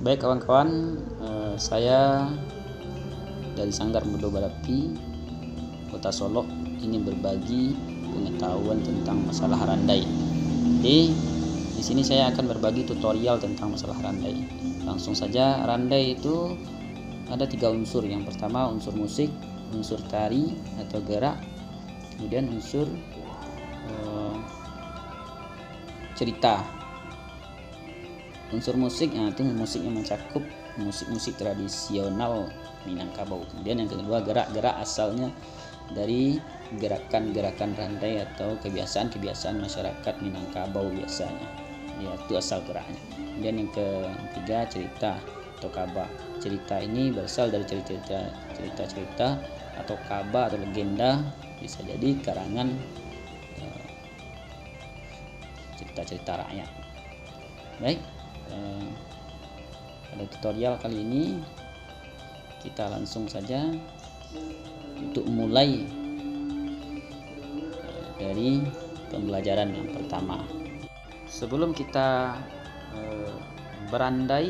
Baik kawan-kawan, saya dari Sanggar Mudo Barapi, Kota Solok, ingin berbagi pengetahuan tentang masalah randai. Jadi di sini saya akan berbagi tutorial tentang masalah randai. Langsung saja, randai itu ada 3 unsur. Yang pertama unsur musik, unsur tari atau gerak, kemudian unsur cerita. Unsur musik, itu musik yang mencakup musik-musik tradisional Minangkabau. Kemudian yang kedua gerak asalnya dari gerakan-gerakan randai atau kebiasaan-kebiasaan masyarakat Minangkabau biasanya, yaitu asal geraknya. Kemudian yang ketiga cerita atau kaba. Cerita ini berasal dari cerita-cerita atau kaba atau legenda, bisa jadi karangan cerita-cerita rakyat. Baik, pada tutorial kali ini kita langsung saja untuk mulai dari pembelajaran yang pertama. Sebelum kita berandai,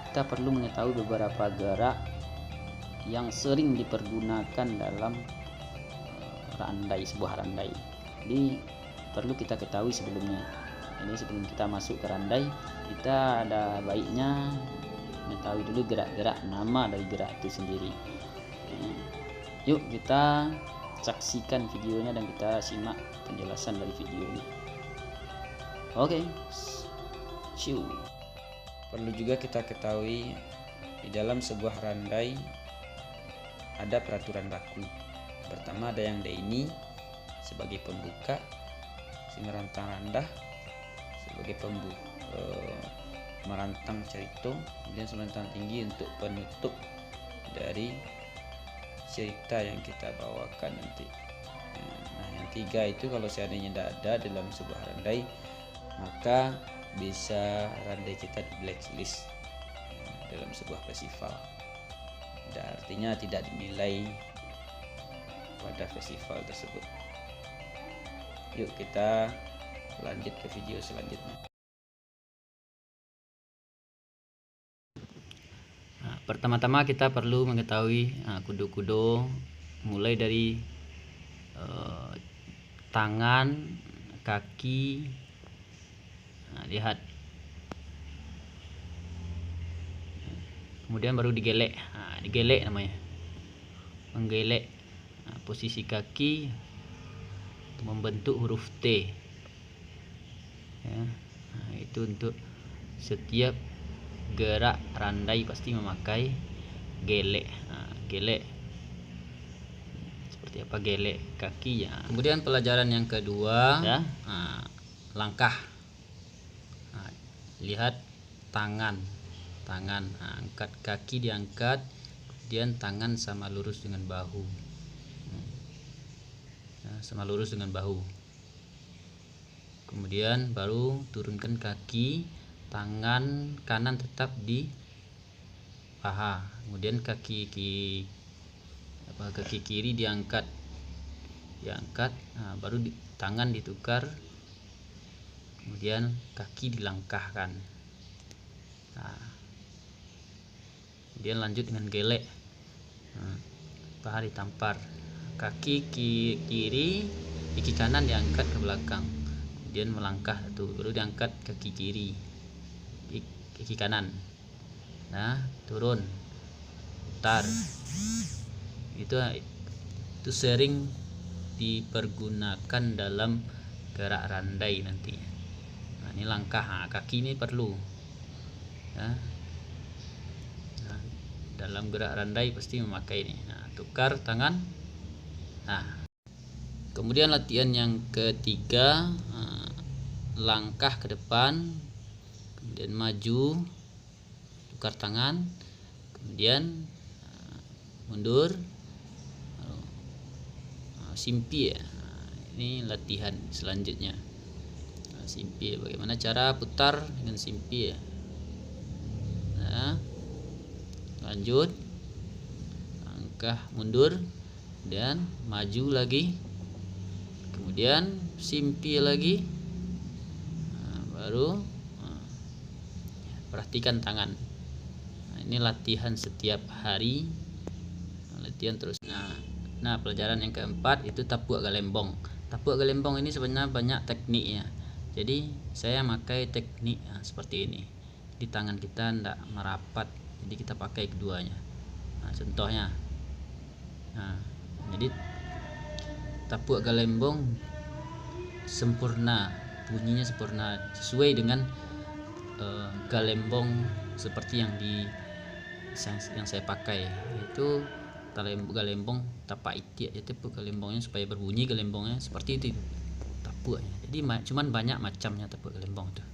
kita perlu mengetahui beberapa gerak yang sering dipergunakan dalam randai, sebuah randai. Jadi perlu kita ketahui sebelumnya. Ini sebelum kita masuk ke randai, kita ada baiknya mengetahui dulu gerak-gerak nama dari gerak itu sendiri. Yuk kita saksikan videonya dan kita simak penjelasan dari video ini. Oke, ciu. Perlu juga kita ketahui di dalam sebuah randai ada peraturan baku. Pertama ada yang ini sebagai pembuka, si merantang randah sebagai merantang cerita, kemudian merantang tinggi untuk penutup dari cerita yang kita bawakan nanti. Nah, yang tiga itu kalau seandainya tidak ada dalam sebuah randai, maka bisa randai kita di blacklist dalam sebuah festival. Artinya tidak dinilai pada festival tersebut. Yuk kita lanjut ke video selanjutnya. Nah, pertama-tama kita perlu mengetahui kudo-kudo, mulai dari tangan, kaki. Lihat, kemudian baru digelek. Digelek namanya, menggelek. Posisi kaki membentuk huruf T. Itu untuk setiap gerak randai pasti memakai gelek. Gelek seperti apa gelek kaki ya. Kemudian pelajaran yang kedua ya, langkah. Lihat tangan, angkat kaki, diangkat, kemudian tangan sama lurus dengan bahu, sama lurus dengan bahu. Kemudian baru turunkan kaki, tangan kanan tetap di paha, kemudian kaki kiri diangkat, baru tangan ditukar, kemudian kaki dilangkahkan. Kemudian lanjut dengan gelek, paha ditampar, kaki kiri, kaki kanan diangkat ke belakang, kemudian melangkah baru diangkat kaki kiri, kaki kanan, turun, putar. Itu sering dipergunakan dalam gerak randai nanti. Ini langkah, kaki ini perlu ya. Dalam gerak randai pasti memakai ini. Tukar tangan. Kemudian latihan yang ketiga, langkah ke depan, kemudian maju, tukar tangan, kemudian mundur, simpi ya. Ini latihan selanjutnya. Simpi, bagaimana cara putar dengan simpi ya. Lanjut, langkah mundur, dan maju lagi, kemudian simpi lagi, baru Perhatikan tangan. Nah, ini latihan setiap hari, latihan terus. Nah, pelajaran yang keempat itu tapuk galembong. Tapuk galembong ini sebenarnya banyak tekniknya. Jadi saya pakai teknik seperti ini. Di tangan kita tidak merapat, jadi kita pakai keduanya. Nah, contohnya. Nah, jadi tapuk galembong sempurna, bunyinya sempurna sesuai dengan galembong seperti yang saya pakai, yaitu galembong tapak iti, itu galembongnya supaya berbunyi galembongnya seperti itu tapuknya. Jadi cuman banyak macamnya tapuk galembong itu.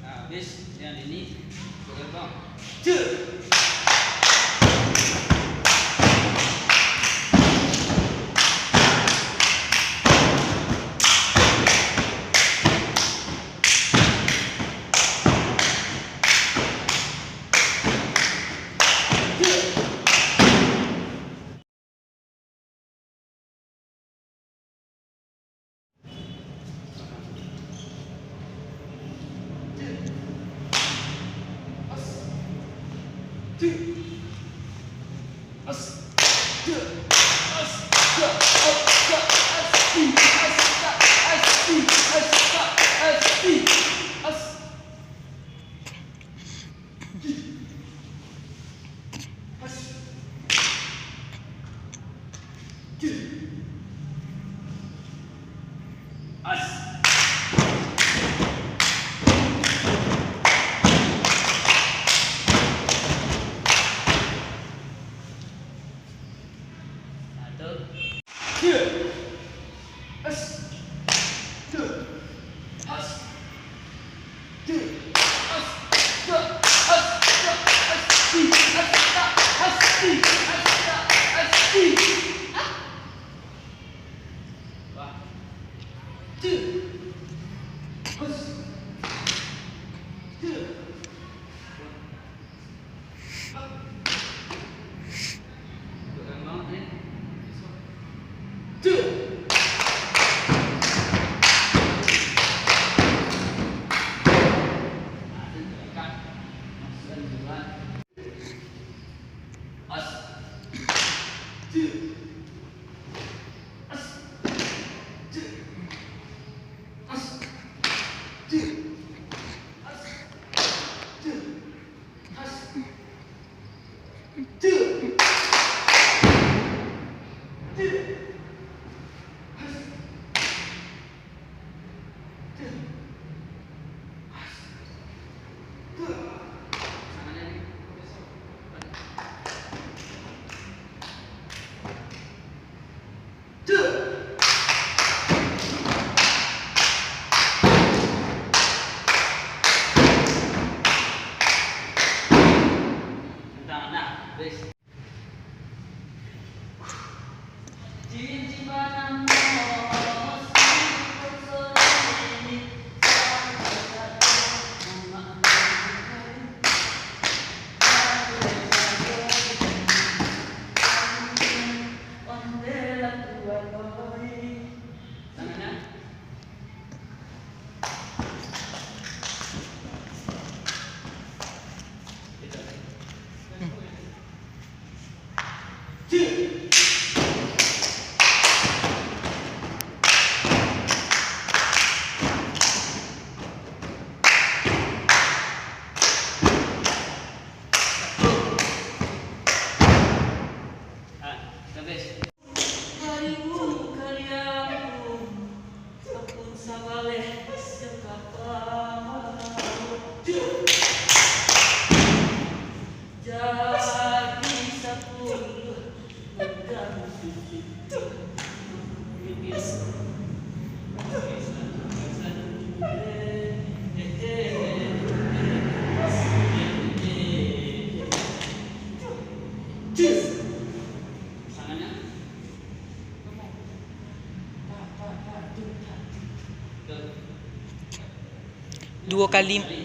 Habis yang ini galembong.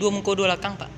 Dua muka dua lakang, Pak.